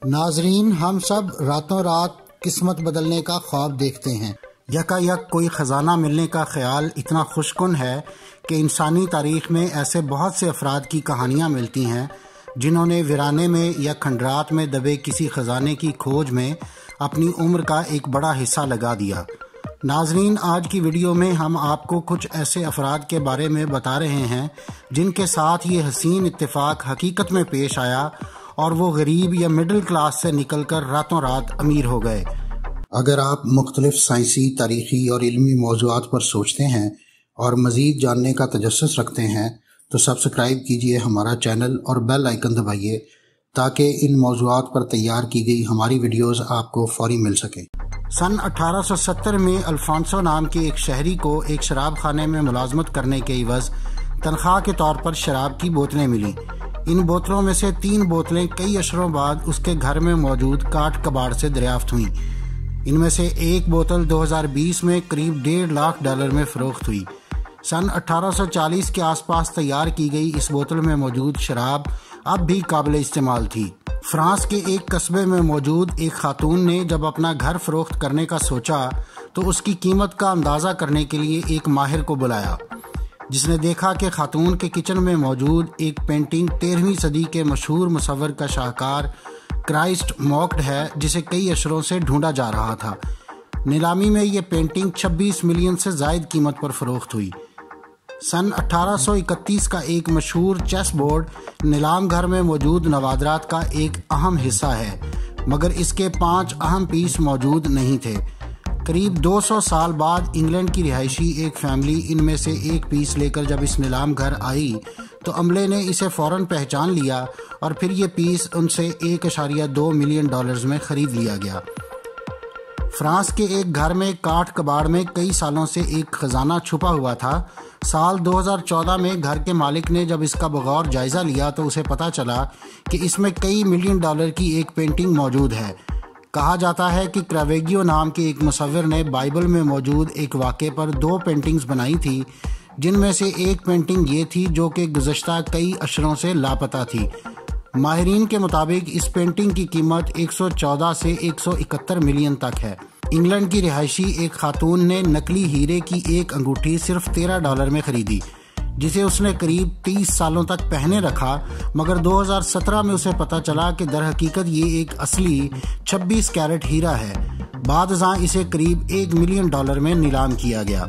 ناظرین، ہم سب راتوں رات قسمت بدلنے کا خواب دیکھتے ہیں۔ یکا یک کوئی خزانہ ملنے کا خیال اتنا خوش کن ہے کہ انسانی تاریخ میں ایسے بہت سے افراد کی کہانیاں ملتی ہیں جنہوں نے ویرانے میں یا کھنڈرات میں دبے کسی خزانے کی کھوج میں اپنی عمر کا ایک بڑا حصہ لگا دیا۔ ناظرین، آج کی ویڈیو میں ہم آپ کو کچھ ایسے افراد کے بارے میں بتا رہے ہیں جن کے ساتھ یہ حسین اتفاق حقیقت میں پیش آیا اور وہ غریب یا مڈل کلاس سے نکل کر راتوں رات امیر ہو گئے۔ اگر آپ مختلف سائنسی، تاریخی اور علمی موضوعات پر سوچتے ہیں اور مزید جاننے کا تجسس رکھتے ہیں تو سبسکرائب کیجئے ہمارا چینل اور بیل آئیکن دبائیے تاکہ ان موضوعات پر تیار کی گئی ہماری ویڈیوز آپ کو فوری مل سکیں۔ سن 1870 میں الفانسو نام کے ایک شہری کو ایک شراب خانے میں ملازمت کرنے کے عوض تنخواہ کے طور پر شراب کی بوتلیں ملیں۔ ان بوتلوں میں سے 3 بوتلیں کئی اشروں بعد اس کے گھر میں موجود کاٹ کباڑ سے دریافت ہوئیں۔ ان میں سے ایک بوتل 2020 میں قریب $1.5 میں فروخت ہوئی۔ سن 1840 کے آس پاس تیار کی گئی اس بوتل میں موجود شراب اب بھی قابل استعمال تھی۔ فرانس کے ایک قصبے میں موجود ایک خاتون نے جب اپنا گھر فروخت کرنے کا سوچا تو اس کی قیمت کا اندازہ کرنے کے لیے ایک ماہر کو بلایا، جس نے دیکھا کہ خاتون کے کچن میں موجود ایک پینٹنگ 13ویں صدی کے مشہور مصور کا شاہکار کرائسٹ موکڈ ہے، جسے کئی اشروں سے ڈھونڈا جا رہا تھا۔ نیلامی میں یہ پینٹنگ 26 ملین سے زائد قیمت پر فروخت ہوئی۔ سن 1831 کا ایک مشہور چیس بورڈ نیلام گھر میں موجود نوادرات کا ایک اہم حصہ ہے، مگر اس کے 5 اہم پیس موجود نہیں تھے۔ قریب 200 سال بعد انگلینڈ کی رہائشی ایک فیملی ان میں سے ایک پیس لے کر جب اس نیلام گھر آئی تو عملے نے اسے فوراً پہچان لیا اور پھر یہ پیس ان سے $1.2 ملین میں خرید لیا گیا۔ فرانس کے ایک گھر میں کاٹ کباڑ میں کئی سالوں سے ایک خزانہ چھپا ہوا تھا۔ سال 2014 میں گھر کے مالک نے جب اس کا بغور جائزہ لیا تو اسے پتہ چلا کہ اس میں کئی ملین ڈالر کی ایک پینٹنگ موجود ہے۔ کہا جاتا ہے کہ کراویگیو نام کے ایک مصور نے بائبل میں موجود ایک واقعے پر 2 پینٹنگز بنائی تھی، جن میں سے ایک پینٹنگ یہ تھی جو کہ گزشتہ کئی اشروں سے لاپتہ تھی۔ ماہرین کے مطابق اس پینٹنگ کی قیمت 114 سے 171 ملین تک ہے۔ انگلینڈ کی رہائشی ایک خاتون نے نقلی ہیرے کی ایک انگوٹھی صرف $13 میں خریدی، جسے اس نے قریب 30 سالوں تک پہنے رکھا، مگر 2017 میں اسے پتہ چلا کہ در حقیقت یہ ایک اصلی 26 کیرٹ ہیرا ہے۔ بعد ازاں اسے قریب $1 ملین میں نیلام کیا گیا۔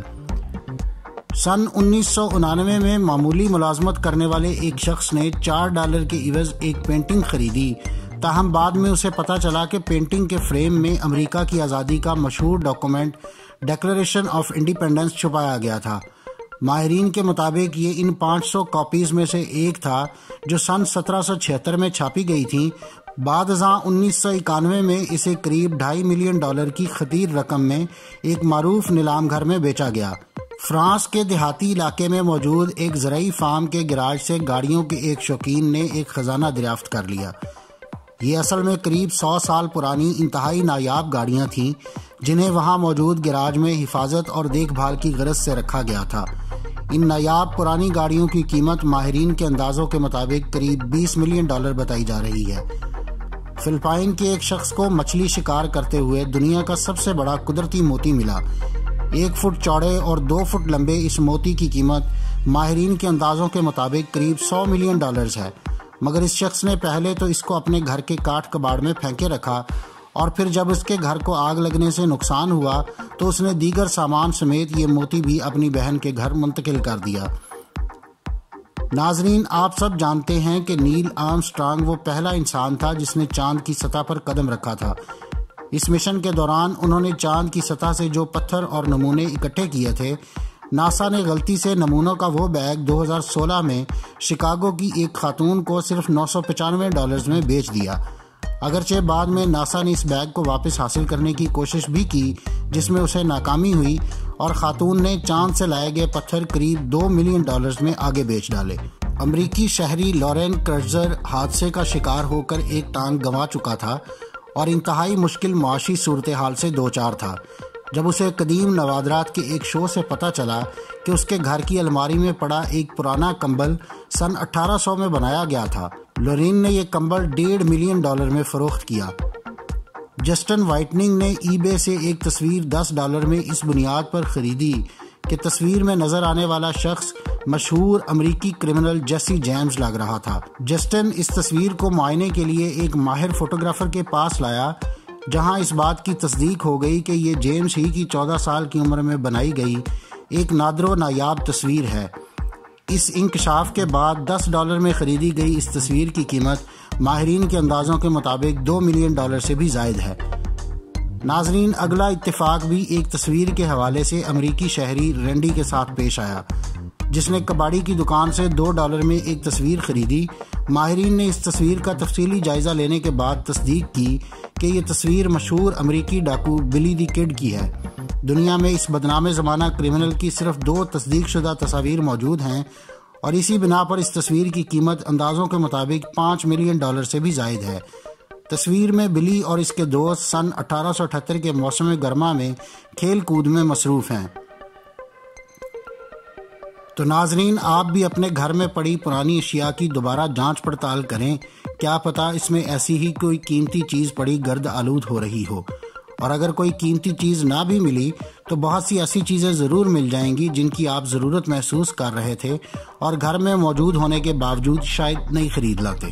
سن 1999 میں معمولی ملازمت کرنے والے ایک شخص نے $4 کے عوض ایک پینٹنگ خریدی، تاہم بعد میں اسے پتہ چلا کہ پینٹنگ کے فریم میں امریکہ کی آزادی کا مشہور ڈاکومنٹ ڈیکلریشن آف انڈیپینڈنس چھپایا گیا تھا۔ ماہرین کے مطابق یہ ان 500 کاپیز میں سے ایک تھا جو سن 1776 میں چھاپی گئی تھیں۔ بعد ازاں 1991 میں اسے قریب $2.5 ملین کی خطیر رقم میں ایک معروف نیلام گھر میں بیچا گیا۔ فرانس کے دیہاتی علاقے میں موجود ایک زرعی فارم کے گراج سے گاڑیوں کے ایک شوقین نے ایک خزانہ دریافت کر لیا۔ یہ اصل میں قریب 100 سال پرانی انتہائی نایاب گاڑیاں تھیں جنہیں وہاں موجود گراج میں حفاظت اور دیکھ بھال کی غرض سے رکھا گیا تھا۔ ان نایاب پرانی گاڑیوں کی قیمت ماہرین کے اندازوں کے مطابق قریب $20 ملین بتائی جا رہی ہے۔ فلپائن کے ایک شخص کو مچھلی شکار کرتے ہوئے دنیا کا سب سے بڑا قدرتی موتی ملا۔ 1 فٹ چوڑے اور 2 فٹ لمبے اس موتی کی قیمت ماہرین کے اندازوں کے مطابق قریب $100 ملین ہے، مگر اس شخص نے پہلے تو اس کو اپنے گھر کے کاٹ کباڑ میں پھینکے رکھا اور پھر جب اس کے گھر کو آگ لگنے سے نقصان ہوا تو اس نے دیگر سامان سمیت یہ موتی بھی اپنی بہن کے گھر منتقل کر دیا۔ ناظرین، آپ سب جانتے ہیں کہ نیل آرمسٹرانگ وہ پہلا انسان تھا جس نے چاند کی سطح پر قدم رکھا تھا۔ اس مشن کے دوران انہوں نے چاند کی سطح سے جو پتھر اور نمونے اکٹھے کیے تھے، ناسا نے غلطی سے نمونوں کا وہ بیگ 2016 میں شکاگو کی ایک خاتون کو صرف $995 میں بیچ دیا۔ اگرچہ بعد میں ناسا نے اس بیگ کو واپس حاصل کرنے کی کوشش بھی کی، جس میں اسے ناکامی ہوئی اور خاتون نے چاند سے لائے گئے پتھر قریب $2 ملین میں آگے بیچ ڈالے۔ امریکی شہری لورین کرزر حادثے کا شکار ہو کر ایک ٹانگ گنوا چکا تھا اور انتہائی مشکل معاشی صورتحال سے دوچار تھا جب اسے قدیم نوادرات کے ایک شو سے پتہ چلا کہ اس کے گھر کی الماری میں پڑا ایک پرانا کمبل سن 1800 میں بنایا گیا تھا لورین نے یہ کمبل $1.5 ملین میں فروخت کیا۔ جسٹن وائٹننگ نے ای بے سے ایک تصویر $10 میں اس بنیاد پر خریدی کہ تصویر میں نظر آنے والا شخص مشہور امریکی کرمنل جیسی جیمز لگ رہا تھا۔ جسٹن اس تصویر کو معائنے کے لیے ایک ماہر فوٹوگرافر کے پاس لایا، جہاں اس بات کی تصدیق ہو گئی کہ یہ جیمز ہی کی 14 سال کی عمر میں بنائی گئی ایک نادر و نایاب تصویر ہے۔ اس انکشاف کے بعد $10 میں خریدی گئی اس تصویر کی قیمت ماہرین کے اندازوں کے مطابق $2 ملین سے بھی زائد ہے۔ ناظرین، اگلا اتفاق بھی ایک تصویر کے حوالے سے امریکی شہری رینڈی کے ساتھ پیش آیا، جس نے کباڑی کی دکان سے $2 میں ایک تصویر خریدی۔ ماہرین نے اس تصویر کا تفصیلی جائزہ لینے کے بعد تصدیق کی کہ یہ تصویر مشہور امریکی ڈاکو بلی دی کڈ کی ہے۔ دنیا میں اس بدنام زمانہ کرمنل کی صرف 2 تصدیق شدہ تصاویر موجود ہیں، اور اسی بنا پر اس تصویر کی قیمت اندازوں کے مطابق $5 ملین سے بھی زائد ہے۔ تصویر میں بلی اور اس کے دوست سن 1878 کے موسم گرما میں کھیل کود میں مصروف ہیں۔ تو ناظرین، آپ بھی اپنے گھر میں پڑی پرانی اشیاء کی دوبارہ جانچ پڑتال کریں، کیا پتہ اس میں ایسی ہی کوئی قیمتی چیز پڑی گرد آلود ہو رہی ہو، اور اگر کوئی قیمتی چیز نہ بھی ملی تو بہت سی ایسی چیزیں ضرور مل جائیں گی جن کی آپ ضرورت محسوس کر رہے تھے اور گھر میں موجود ہونے کے باوجود شاید نہیں خرید لاتے۔